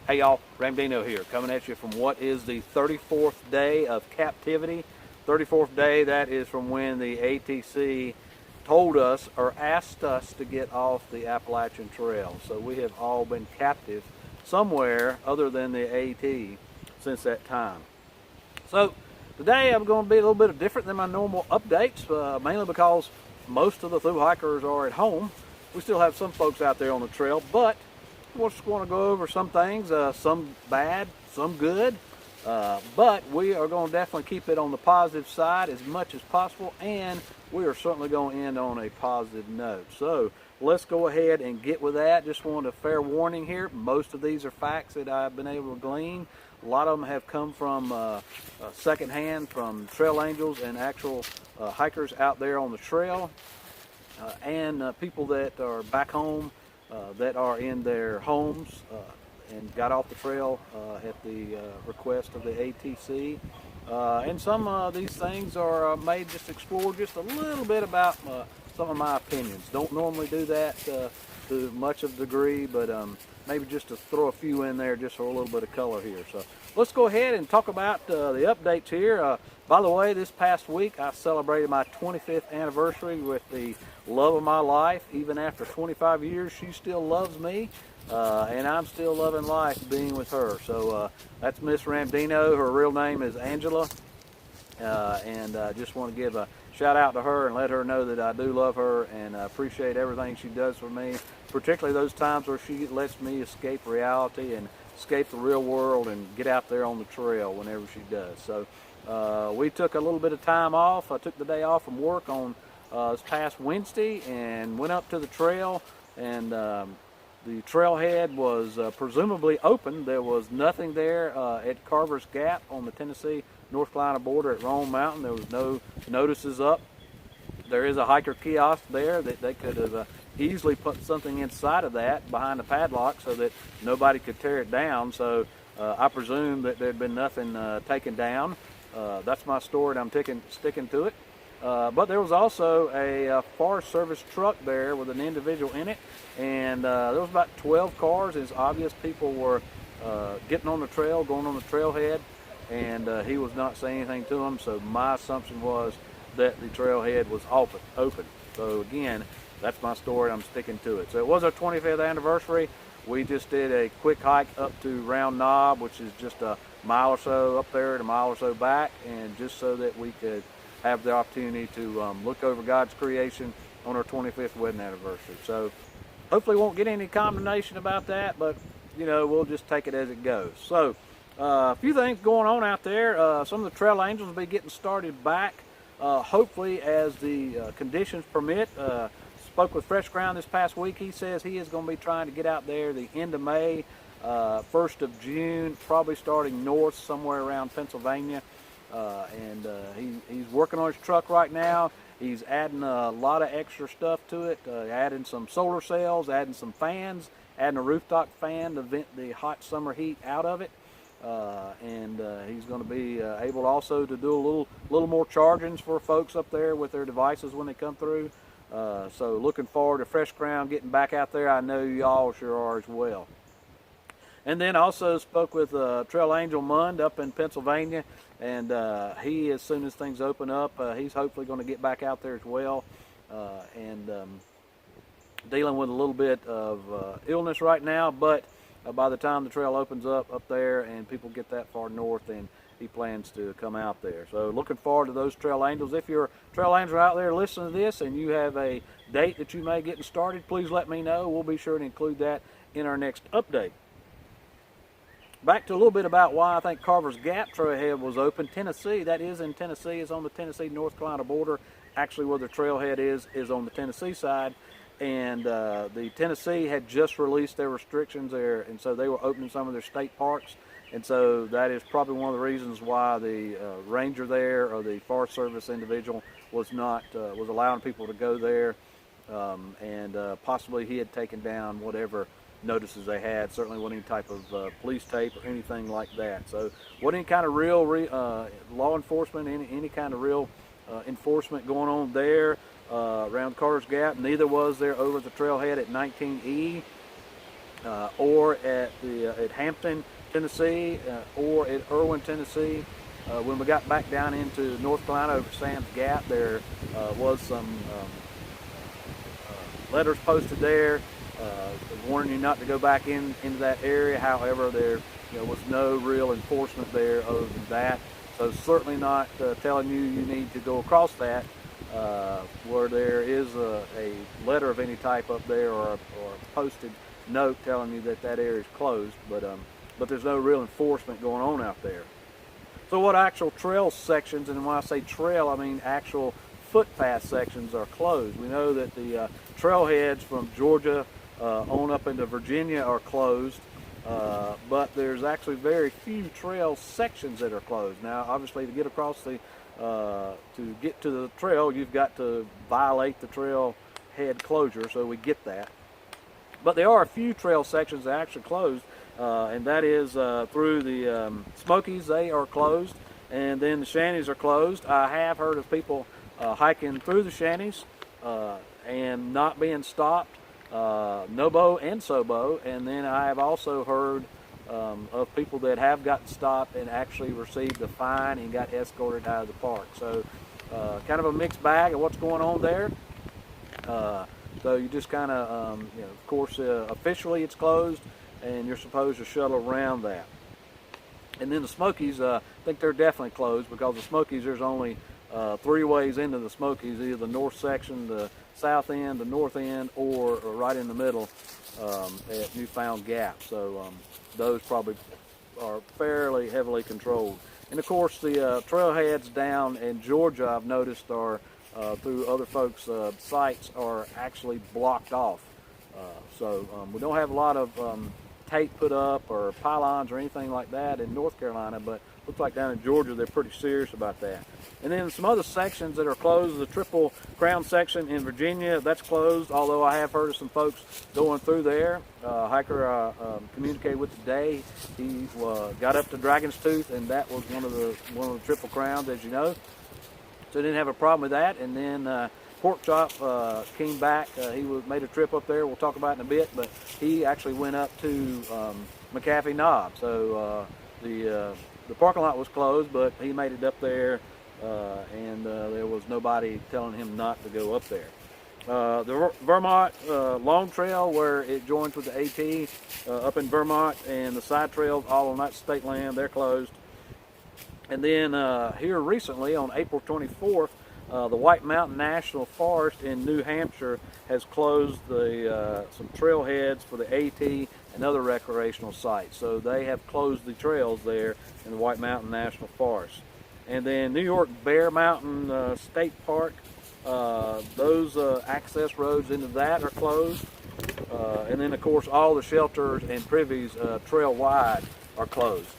Hey y'all, Ramdino here, coming at you from what is the 34th day of captivity. 34th day, that is from when the ATC told us or asked us to get off the Appalachian Trail. So we have all been captive somewhere other than the AT since that time. So today I'm going to be a little bit different than my normal updates, mainly because most of the thru hikers are at home. We still have some folks out there on the trail, but we're just going to go over some things, some bad, some good, but we are going to definitely keep it on the positive side as much as possible, and we are certainly going to end on a positive note. So let's go ahead and get with that. Just wanted a fair warning here. Most of these are facts that I've been able to glean. A lot of them have come from secondhand from trail angels and actual hikers out there on the trail, and people that are back home that are in their homes and got off the trail at the request of the ATC. And some of these things are made just explore just a little bit about some of my opinions. Don't normally do that to much of a degree, but maybe just to throw a few in there just for a little bit of color here. So let's go ahead and talk about the updates here. By the way, this past week I celebrated my 25th anniversary with the love of my life. Even after 25 years, she still loves me, and I'm still loving life being with her. So that's Miss Ramdino. Her real name is Angela, and I just want to give a shout out to her and let her know that I do love her and appreciate everything she does for me, particularly those times where she lets me escape reality and escape the real world and get out there on the trail whenever she does. So we took a little bit of time off. I took the day off from work on this past Wednesday and went up to the trail, and the trailhead was presumably open. There was nothing there at Carver's Gap on the Tennessee-North Carolina border at Roan Mountain. There was no notices up. There is a hiker kiosk there that they could have easily put something inside of that behind the padlock so that nobody could tear it down. So I presume that there'd been nothing taken down. That's my story, and I'm sticking to it. But there was also a Forest Service truck there with an individual in it, and there was about 12 cars. It's obvious people were getting on the trail, going on the trailhead, and he was not saying anything to them, so my assumption was that the trailhead was open. So again, that's my story. I'm sticking to it. So it was our 25th anniversary. We just did a quick hike up to Round Knob, which is just a mile or so up there and a mile or so back, and just so that we could have the opportunity to look over God's creation on our 25th wedding anniversary. So hopefully won't get any condemnation about that, but you know, we'll just take it as it goes. So a few things going on out there. Some of the trail angels will be getting started back, hopefully as the conditions permit. Spoke with Fresh Ground this past week. He says he is going to be trying to get out there the end of May, 1st of June, probably starting north somewhere around Pennsylvania. And he's working on his truck right now. He's adding a lot of extra stuff to it, adding some solar cells, adding some fans, adding a rooftop fan to vent the hot summer heat out of it. And he's going to be able also to do a little more chargings for folks up there with their devices when they come through. So looking forward to Fresh Ground getting back out there. I know y'all sure are as well. And then also spoke with Trail Angel Mund up in Pennsylvania, and he, as soon as things open up, he's hopefully going to get back out there as well, and dealing with a little bit of illness right now, but by the time the trail opens up there and people get that far north, then he plans to come out there. So looking forward to those Trail Angels. If you're a Trail Angel out there listening to this and you have a date that you may get started, please let me know. We'll be sure to include that in our next update. Back to a little bit about why I think Carver's Gap trailhead was open. Tennessee, that is in Tennessee, is on the Tennessee-North Carolina border. Actually, where the trailhead is on the Tennessee side. And the Tennessee had just released their restrictions there, and so they were opening some of their state parks. And so that is probably one of the reasons why the ranger there, or the Forest Service individual, was allowing people to go there. And possibly he had taken down whatever notices they had. Certainly wasn't any type of police tape or anything like that. So wasn't any kind of real law enforcement, any kind of real enforcement going on there around Carver's Gap. Neither was there over the trailhead at 19E. or at Hampton, Tennessee, or at Irwin, Tennessee. When we got back down into North Carolina over Sam's Gap, there was some letters posted there warning you not to go back into that area. However, there was no real enforcement there other than that. So certainly not telling you need to go across that where there is a letter of any type up there, or a posted note telling you that that area is closed. But there's no real enforcement going on out there. So what actual trail sections, and when I say trail, I mean actual footpath sections, are closed? We know that the trailheads from Georgia on up into Virginia are closed, but there's actually very few trail sections that are closed. Now, obviously, to get across to get to the trail, you've got to violate the trailhead closure, so we get that. But there are a few trail sections that are actually closed, and that is through the Smokies. They are closed, and then the Shanties are closed. I have heard of people hiking through the Shanties and not being stopped, Nobo and Sobo, and then I have also heard of people that have gotten stopped and actually received a fine and got escorted out of the park. So kind of a mixed bag of what's going on there. So you just kind of, of course, officially it's closed, and you're supposed to shuttle around that. And then the Smokies, I think they're definitely closed, because the Smokies, there's only 3 ways into the Smokies: either the north section, the south end, the north end, or right in the middle at Newfound Gap. So those probably are fairly heavily controlled. And of course, the trailheads down in Georgia, I've noticed, are through other folks' sites, are actually blocked off. So we don't have a lot of tape put up or pylons or anything like that in North Carolina, but looks like down in Georgia they're pretty serious about that. And then some other sections that are closed, the Triple Crown section in Virginia, that's closed, although I have heard of some folks going through there. A hiker I communicated with today, he got up to Dragon's Tooth, and that was one of the Triple Crowns, as you know. So didn't have a problem with that. And then Pork Chop came back. He made a trip up there. We'll talk about it in a bit, but he actually went up to McAfee Knob. So the parking lot was closed, but he made it up there, and there was nobody telling him not to go up there. The Vermont Long Trail, where it joins with the AT up in Vermont, and the side trails all on that state land, they're closed. And then here recently, on April 24th, the White Mountain National Forest in New Hampshire has closed some trailheads for the AT and other recreational sites. So they have closed the trails there in the White Mountain National Forest. And then New York Bear Mountain State Park, those access roads into that are closed. And then, of course, all the shelters and privies trail-wide are closed.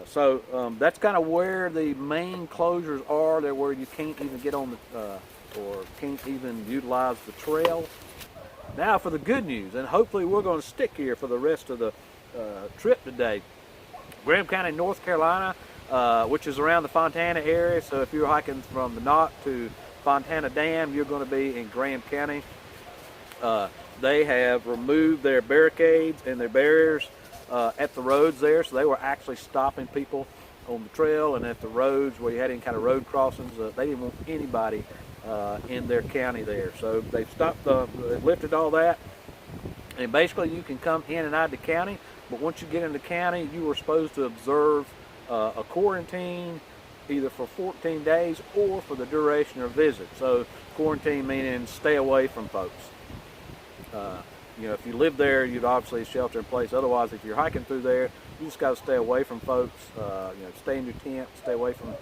So that's kind of where the main closures are. There where you can't even get on or can't even utilize the trail. Now for the good news, and hopefully we're going to stick here for the rest of the trip today. Graham County, North Carolina, which is around the Fontana area. So if you're hiking from the Knott to Fontana Dam, you're going to be in Graham County. They have removed their barricades and their barriers at the roads there, so they were actually stopping people on the trail and at the roads where you had any kind of road crossings. They didn't want anybody in their county there, so they've stopped, they've lifted all that, and basically you can come in and out of the county, but once you get in the county, you were supposed to observe a quarantine either for 14 days or for the duration of visit. So quarantine meaning stay away from folks. If you live there, you'd obviously shelter in place. Otherwise, if you're hiking through there, you just got to stay away from folks. Stay in your tent, stay away from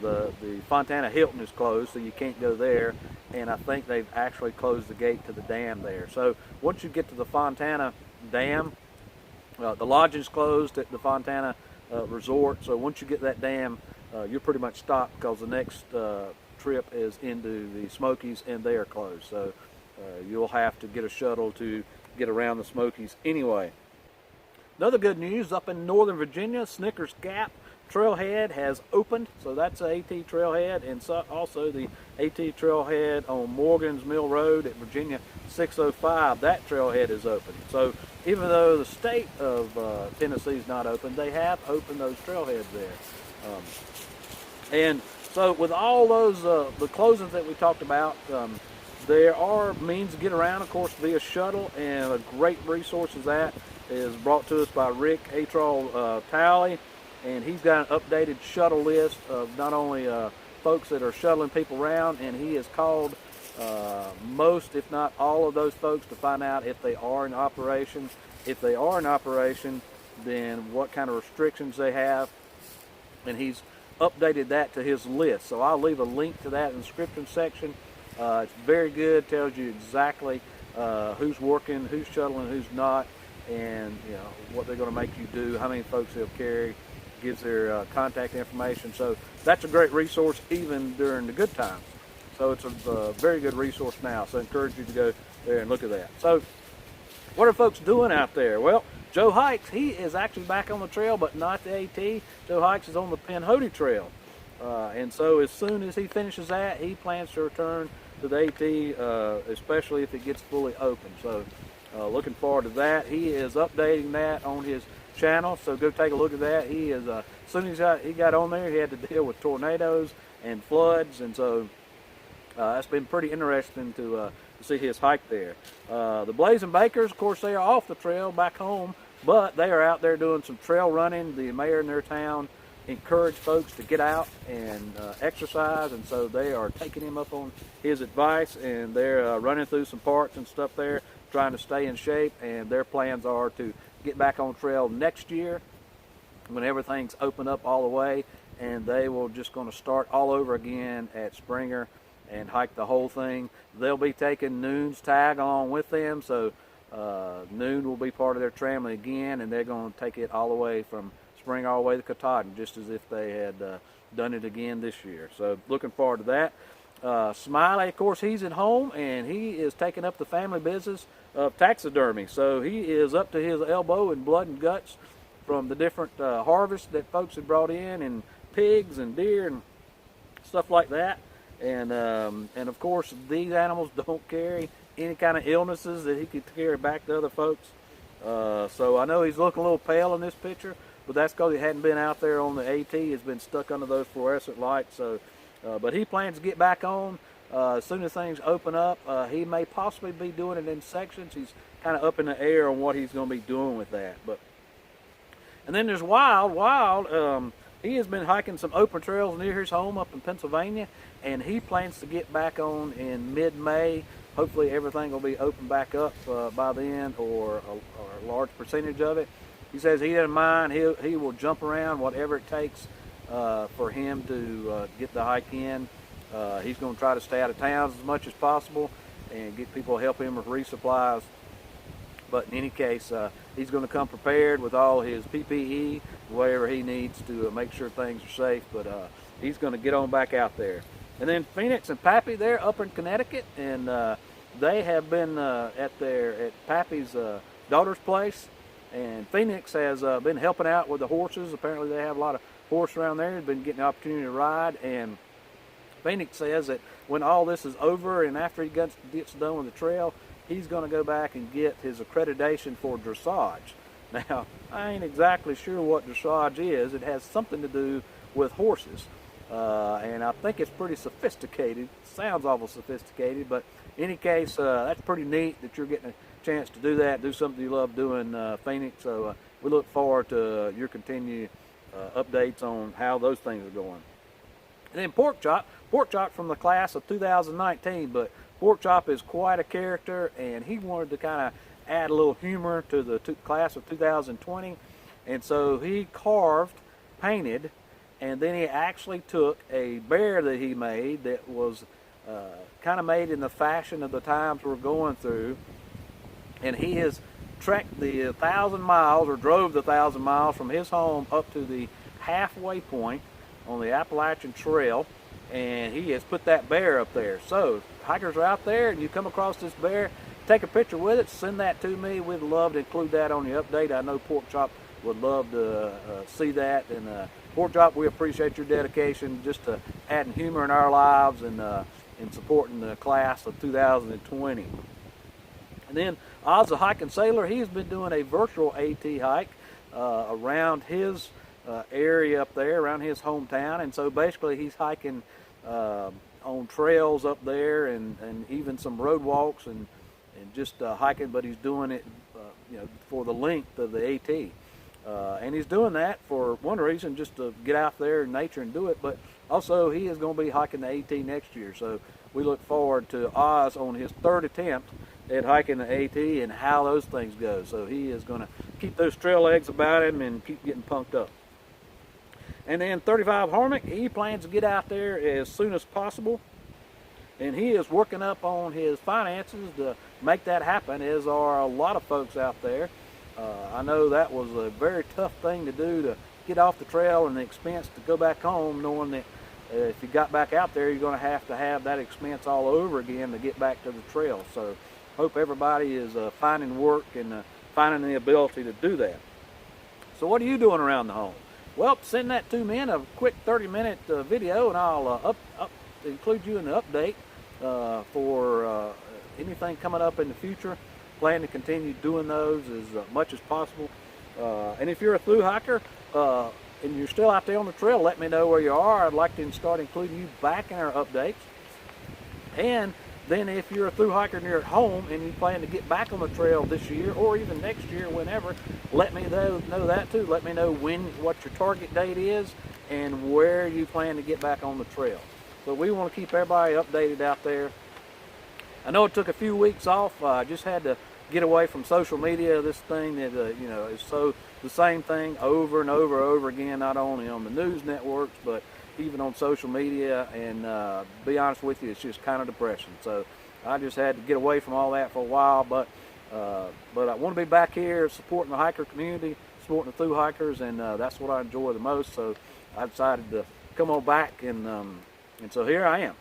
the Fontana Hilton is closed, so you can't go there. And I think they've actually closed the gate to the dam there. So once you get to the Fontana Dam, the lodging's closed at the Fontana Resort. So once you get that dam, you're pretty much stopped, because the next trip is into the Smokies, and they are closed. So you'll have to get a shuttle to get around the Smokies anyway. Another good news, up in Northern Virginia, Snickers Gap trailhead has opened, so that's a AT trailhead, and so also the AT trailhead on Morgan's Mill Road at Virginia 605, that trailhead is open. So even though the state of Tennessee is not open, they have opened those trailheads there. And so with all those, the closings that we talked about, there are means to get around, of course, via Shuttle, and a great resource of that is brought to us by Rick Atrol Talley, and he's got an updated Shuttle list of not only folks that are shuttling people around, and he has called most, if not all of those folks to find out if they are in operation. If they are in operation, then what kind of restrictions they have, and he's updated that to his list. So I'll leave a link to that in the description section. It's very good, tells you exactly who's working, who's shuttling, who's not, and what they're going to make you do, how many folks they'll carry, gives their contact information. So that's a great resource even during the good times. So it's a very good resource now. So I encourage you to go there and look at that. So what are folks doing out there? Well, Joe Hikes, he is actually back on the trail, but not the AT. Joe Hikes is on the Pinhoti Trail. And so as soon as he finishes that, he plans to return to the AT, especially if it gets fully open. So looking forward to that. He is updating that on his channel, so go take a look at that. He is, as soon as he got on there, he had to deal with tornadoes and floods, and so that's been pretty interesting to see his hike there. The Blazing Bakers, of course, they are off the trail back home, but they are out there doing some trail running. The mayor in their town encouraged folks to get out and exercise, and so they are taking him up on his advice, and they're running through some parks and stuff there, trying to stay in shape, and their plans are to get back on trail next year when everything's opened up all the way, and they will just going to start all over again at Springer and hike the whole thing. They'll be taking Noon's tag along with them, so Noon will be part of their family again, and they're going to take it all the way from Springer all the way to Katahdin, just as if they had done it again this year. So looking forward to that. Smiley, of course, he's at home, and he is taking up the family business of taxidermy. So he is up to his elbow in blood and guts from the different harvests that folks had brought in, and pigs and deer and stuff like that. And of course, these animals don't carry any kind of illnesses that he could carry back to other folks. So I know he's looking a little pale in this picture, but that's because he hadn't been out there on the AT. He's been stuck under those fluorescent lights. So, but he plans to get back on as soon as things open up. He may possibly be doing it in sections. He's kind of up in the air on what he's going to be doing with that. And then there's Wild. He has been hiking some open trails near his home up in Pennsylvania, and he plans to get back on in mid-May. Hopefully everything will be open back up by then, or a large percentage of it. He says he doesn't mind. He will jump around whatever it takes for him to get the hike in. He's going to try to stay out of town as much as possible and get people to help him with resupplies. But in any case, he's going to come prepared with all his PPE, whatever he needs to make sure things are safe. But he's going to get on back out there. And then Phoenix and Pappy, they're up in Connecticut, and they have been at Pappy's daughter's place. And Phoenix has been helping out with the horses. Apparently they have a lot of horses around there. He's been getting the opportunity to ride. And Phoenix says that when all this is over and after he gets done with the trail, he's going to go back and get his accreditation for dressage. Now, I ain't exactly sure what dressage is. It has something to do with horses. And I think it's pretty sophisticated. Sounds awful sophisticated, but in any case, that's pretty neat that you're getting a chance to do that, do something you love doing, Phoenix. So we look forward to your continued updates on how those things are going. And then Pork Chop from the class of 2019, but Pork Chop is quite a character, and he wanted to kind of add a little humor to the class of 2020, and so he carved, painted, and then he actually took a bear that he made that was kind of made in the fashion of the times we're going through, and he has trekked the 1,000 miles, or drove the 1,000 miles from his home up to the halfway point on the Appalachian Trail, and he has put that bear up there. So hikers are out there and you come across this bear, take a picture with it, send that to me. We'd love to include that on the update. I know Pork Chop would love to see that. And Pork Chop, we appreciate your dedication just to adding humor in our lives and supporting the class of 2020. And then Oz the Hiking Sailor, he's been doing a virtual AT hike around his area up there, around his hometown. And so basically he's hiking on trails up there and even some road walks and just hiking, but he's doing it for the length of the AT. And he's doing that for one reason, just to get out there in nature and do it, but also he is going to be hiking the AT next year. So we look forward to Oz on his third attempt at hiking the AT and how those things go. So he is going to keep those trail legs about him and keep getting pumped up. And then 35 Harmonic, he plans to get out there as soon as possible. And he is working up on his finances to make that happen, as are a lot of folks out there. I know that was a very tough thing to do, to get off the trail and the expense to go back home, knowing that if you got back out there, you're going to have that expense all over again to get back to the trail. So hope everybody is finding work and finding the ability to do that. So what are you doing around the home? Well, send that to me in a quick 30-minute video, and I'll include you in the update for anything coming up in the future. Plan to continue doing those as much as possible. And if you're a thru hiker and you're still out there on the trail, let me know where you are. I'd like to start including you back in our updates. And then if you're a thru hiker and you're at home and you plan to get back on the trail this year or even next year, whenever, let me know that too. Let me know what your target date is and where you plan to get back on the trail. So we want to keep everybody updated out there. I know it took a few weeks off. I just had to get away from social media. This thing that is so the same thing over and over again, not only on the news networks but even on social media. And be honest with you, it's just kind of depressing. So I just had to get away from all that for a while. But I want to be back here supporting the hiker community, supporting the thru hikers, and that's what I enjoy the most. So I decided to come on back, and so here I am.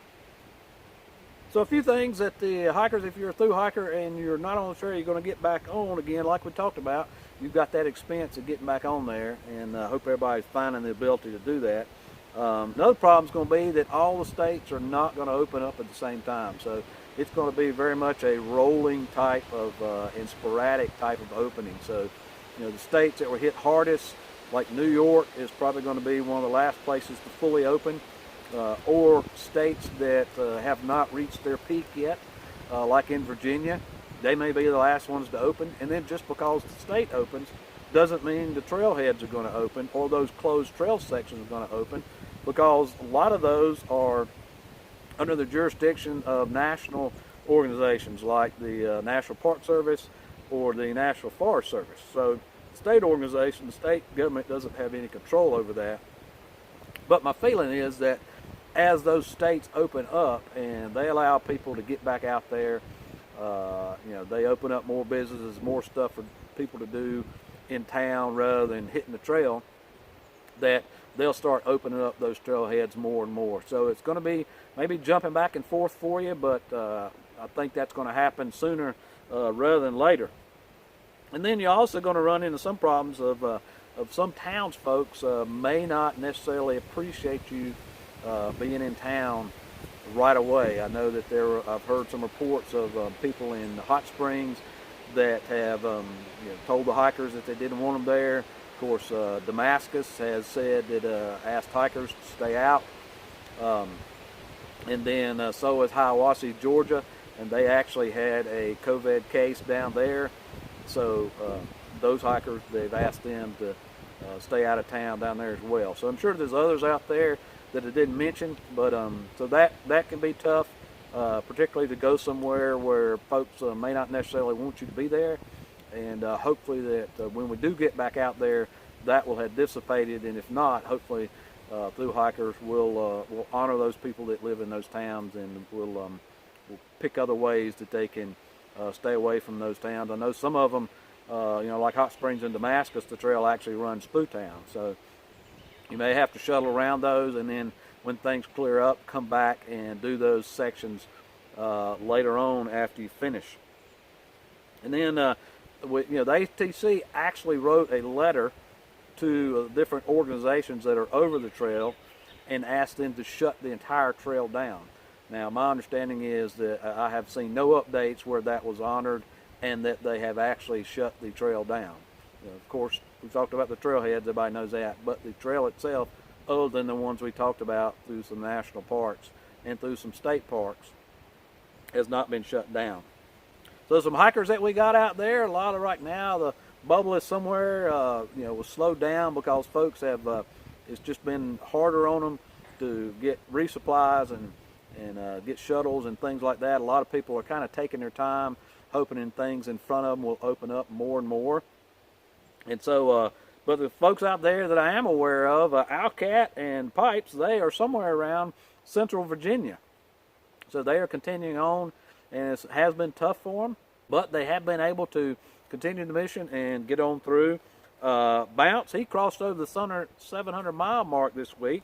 So a few things that the hikers, if you're a thru hiker and you're not on the trail, you're going to get back on again, like we talked about. You've got that expense of getting back on there, and I hope everybody's finding the ability to do that. Another problem is going to be that all the states are not going to open up at the same time. So it's going to be very much a rolling type of and sporadic type of opening. So the states that were hit hardest, like New York, is probably going to be one of the last places to fully open. Or states that have not reached their peak yet, like in Virginia, they may be the last ones to open. And then just because the state opens doesn't mean the trailheads are going to open or those closed trail sections are going to open, because a lot of those are under the jurisdiction of national organizations like the National Park Service or the National Forest Service. So the state organization, the state government doesn't have any control over that. But my feeling is that as those states open up and they allow people to get back out there, they open up more businesses, more stuff for people to do in town rather than hitting the trail, that they'll start opening up those trailheads more and more. So it's going to be maybe jumping back and forth for you, but I think that's going to happen sooner rather than later. And then you're also going to run into some problems of some townsfolk may not necessarily appreciate you being in town right away. I know that I've heard some reports of people in Hot Springs that have told the hikers that they didn't want them there. Of course, Damascus has said that asked hikers to stay out. And then so is Hiawassee, Georgia, and they actually had a COVID case down there. So those hikers, they've asked them to stay out of town down there as well. So I'm sure there's others out there that I didn't mention, but so that can be tough, particularly to go somewhere where folks may not necessarily want you to be there. And hopefully that when we do get back out there, that will have dissipated. And if not, hopefully thru hikers will honor those people that live in those towns, and will pick other ways that they can stay away from those towns. I know some of them, like Hot Springs and Damascus, the trail actually runs through town. So you may have to shuttle around those, and then when things clear up, come back and do those sections later on after you finish. And then, the ATC actually wrote a letter to different organizations that are over the trail and asked them to shut the entire trail down. Now, my understanding is that I have seen no updates where that was honored and that they have actually shut the trail down. Of course, we talked about the trailheads, everybody knows that, but the trail itself, other than the ones we talked about through some national parks and through some state parks, has not been shut down. So some hikers that we got out there, a lot of right now, the bubble is somewhere, was slowed down because folks have, it's just been harder on them to get resupplies and get shuttles and things like that. A lot of people are kind of taking their time, hoping things in front of them will open up more and more. And so, but the folks out there that I am aware of, Owlcat and Pipes, they are somewhere around central Virginia. So they are continuing on, and it has been tough for them, but they have been able to continue the mission and get on through. Bounce, he crossed over the 700-mile mark this week,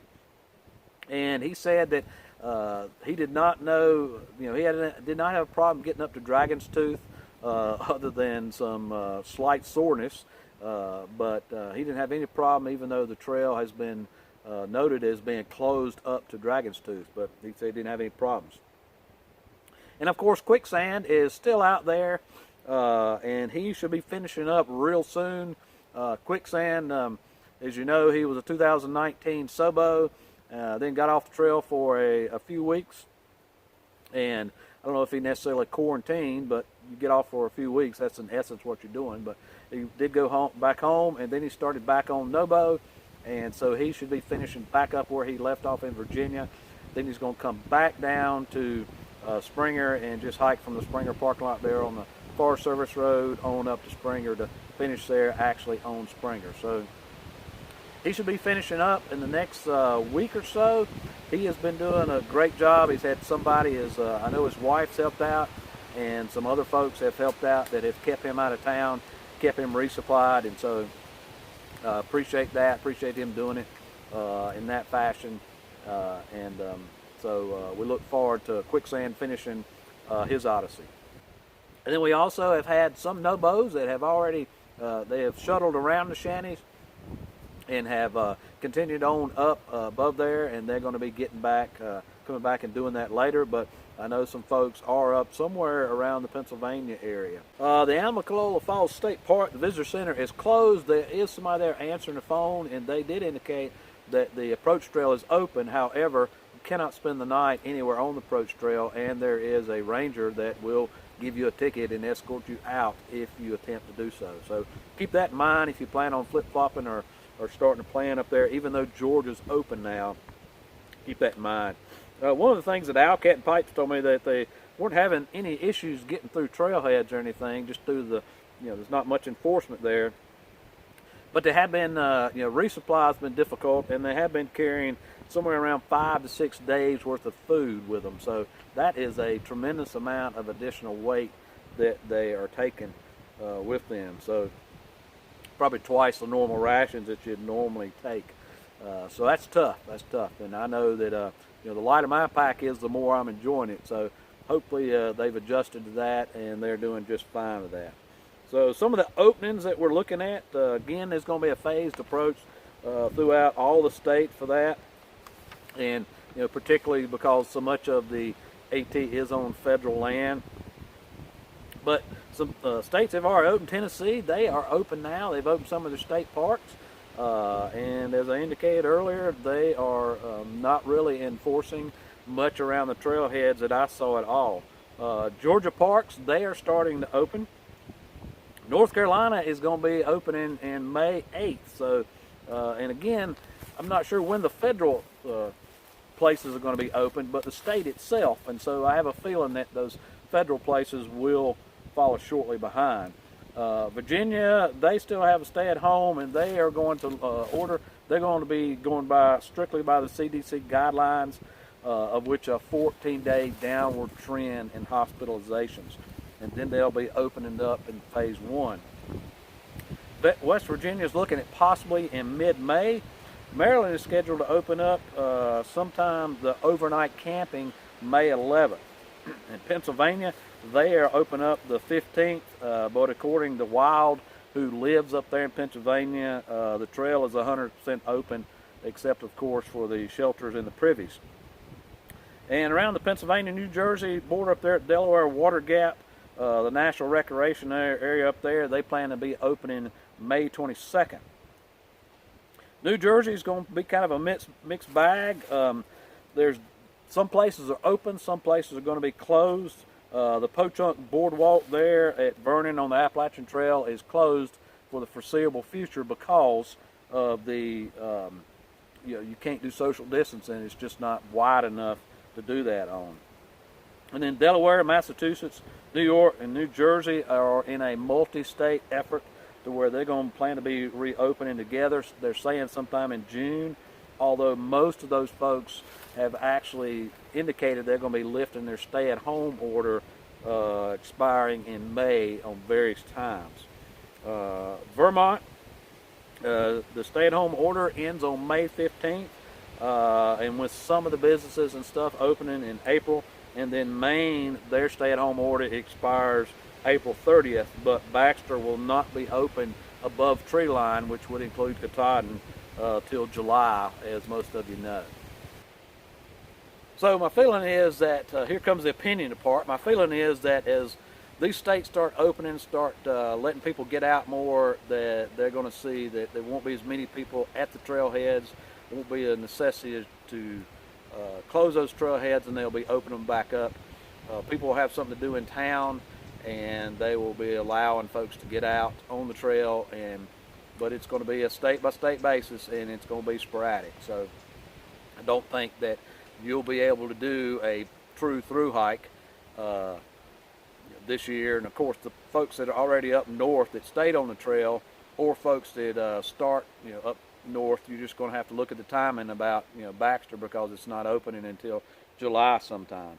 and he said that he did not know, he did not have a problem getting up to Dragon's Tooth, other than some slight soreness, but he didn't have any problem, even though the trail has been noted as being closed up to Dragon's Tooth, but he said he didn't have any problems. And of course, Quicksand is still out there, and he should be finishing up real soon. Quicksand, as you know, he was a 2019 Sobo, then got off the trail for a few weeks, and I don't know if he necessarily quarantined, but you get off for a few weeks, that's in essence what you're doing. But he did go back home, and then he started back on Nobo, and so he should be finishing back up where he left off in Virginia. Then he's going to come back down to Springer and just hike from the Springer parking lot there on the Forest Service Road on up to Springer to finish there actually on Springer. So he should be finishing up in the next week or so. He has been doing a great job. He's had somebody, I know his wife's helped out, and some other folks have helped out that have kept him out of town, kept him resupplied, and so appreciate that. Appreciate him doing it in that fashion, so we look forward to Quicksand finishing his odyssey. And then we also have had some Nobos that have already, they have shuttled around the shanties and have continued on up above there, and they're going to be getting back, coming back and doing that later. But I know some folks are up somewhere around the Pennsylvania area. The Amicalola Falls State Park, the visitor center is closed. There is somebody there answering the phone, and they did indicate that the approach trail is open. However, you cannot spend the night anywhere on the approach trail, and there is a ranger that will give you a ticket and escort you out if you attempt to do so. So keep that in mind if you plan on flip-flopping or starting to plan up there. Even though Georgia's open now, keep that in mind. One of the things that Owlcat and Pipes told me that they weren't having any issues getting through trailheads or anything, just due to the, there's not much enforcement there. But they have been, resupply has been difficult, and they have been carrying somewhere around 5 to 6 days worth of food with them. So that is a tremendous amount of additional weight that they are taking with them. So probably twice the normal rations that you'd normally take. So that's tough. That's tough. And I know that the lighter my pack is, the more I'm enjoying it. So hopefully they've adjusted to that, and they're doing just fine with that. So some of the openings that we're looking at, again, there's going to be a phased approach throughout all the state for that. And particularly because so much of the AT is on federal land. But some states have already opened. Tennessee, they are open now. They've opened some of their state parks. And as I indicated earlier, they are not really enforcing much around the trailheads that I saw at all. Georgia parks, they are starting to open. North Carolina is going to be opening in May 8th. So, and again, I'm not sure when the federal places are going to be open, but the state itself. And so I have a feeling that those federal places will follow shortly behind. Virginia, they still have a stay at home, and they are going to they're going to be going strictly by the CDC guidelines, of which a 14-day downward trend in hospitalizations. And then they'll be opening up in phase 1. But West Virginia is looking at possibly in mid-May. Maryland is scheduled to open up sometime the overnight camping May 11th. In Pennsylvania, they are open up the 15th, but according to Wild, who lives up there in Pennsylvania, the trail is 100% open, except of course for the shelters and the privies. And around the Pennsylvania-New Jersey border up there at Delaware Water Gap, the National Recreation area up there, they plan to be opening May 22nd. New Jersey is going to be kind of a mixed bag. There's some places are open, some places are going to be closed. The Pochunk Boardwalk there at Vernon on the Appalachian Trail is closed for the foreseeable future because of the, you can't do social distancing. It's just not wide enough to do that on. And then Delaware, Massachusetts, New York, and New Jersey are in a multi-state effort to where they're going to plan to be reopening together. They're saying sometime in June, although most of those folks have actually indicated they're going to be lifting their stay-at-home order expiring in May on various times. Vermont, the stay-at-home order ends on May 15th, and with some of the businesses and stuff opening in April. And then Maine, their stay-at-home order expires April 30th, but Baxter will not be open above tree line, which would include Katahdin, till July, as most of you know. So my feeling is that, here comes the opinion part, my feeling is that as these states start opening, start letting people get out more, that they're going to see that there won't be as many people at the trailheads, there won't be a necessity to close those trailheads, and they'll be opening them back up. People will have something to do in town, and they will be allowing folks to get out on the trail, but it's going to be a state-by-state basis, and it's going to be sporadic. So I don't think that you'll be able to do a true thru hike this year. And of course, the folks that are already up north that stayed on the trail, or folks that start up north, you're just going to have to look at the timing about Baxter, because it's not opening until July sometime.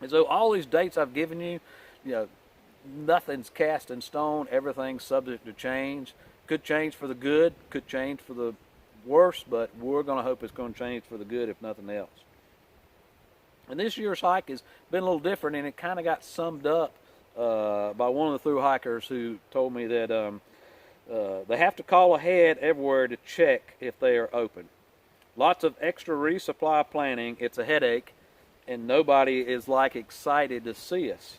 And so all these dates I've given you, nothing's cast in stone. Everything's subject to change. Could change for the good, could change for the worse, but we're going to hope it's going to change for the good, if nothing else. And this year's hike has been a little different, and it kind of got summed up by one of the thru hikers who told me that they have to call ahead everywhere to check if they are open. Lots of extra resupply planning. It's a headache, and nobody is excited to see us.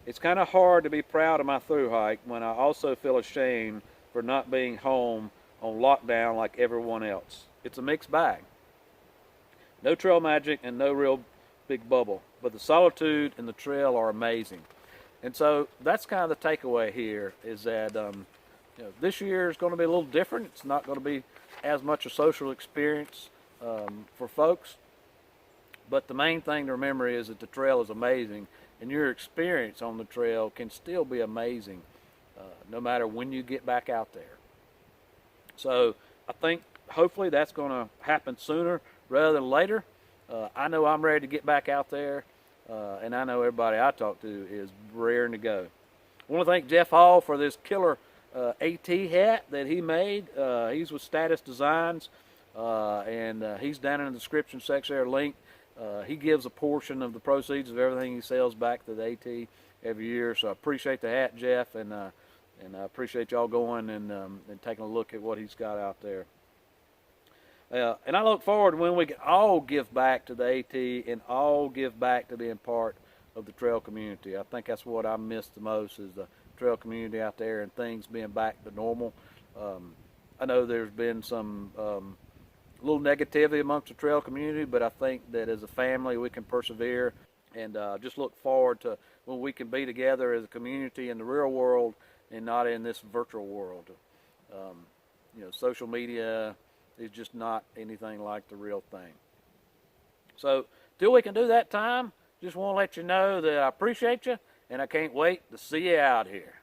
It's kind of hard to be proud of my thru hike when I also feel ashamed for not being home on lockdown like everyone else. It's a mixed bag. No trail magic and no real big bubble, but the solitude and the trail are amazing. And so that's kind of the takeaway here, is that this year is going to be a little different. It's not going to be as much a social experience for folks, but the main thing to remember is that the trail is amazing, and your experience on the trail can still be amazing no matter when you get back out there. So I think hopefully that's going to happen sooner rather than later. I know I'm ready to get back out there, and I know everybody I talk to is raring to go. I want to thank Jeff Hall for this killer AT hat that he made. He's with Status Designs, and he's down in the description section there, link. He gives a portion of the proceeds of everything he sells back to the AT every year. So I appreciate the hat, Jeff, and I appreciate y'all going and taking a look at what he's got out there. And I look forward when we can all give back to the AT and all give back to being part of the trail community. I think that's what I miss the most, is the trail community out there and things being back to normal. I know there's been some little negativity amongst the trail community, but I think that as a family we can persevere, and just look forward to when we can be together as a community in the real world and not in this virtual world. Social media is just not anything like the real thing. So till we can do that time, just want to let you know that I appreciate you, and I can't wait to see you out here.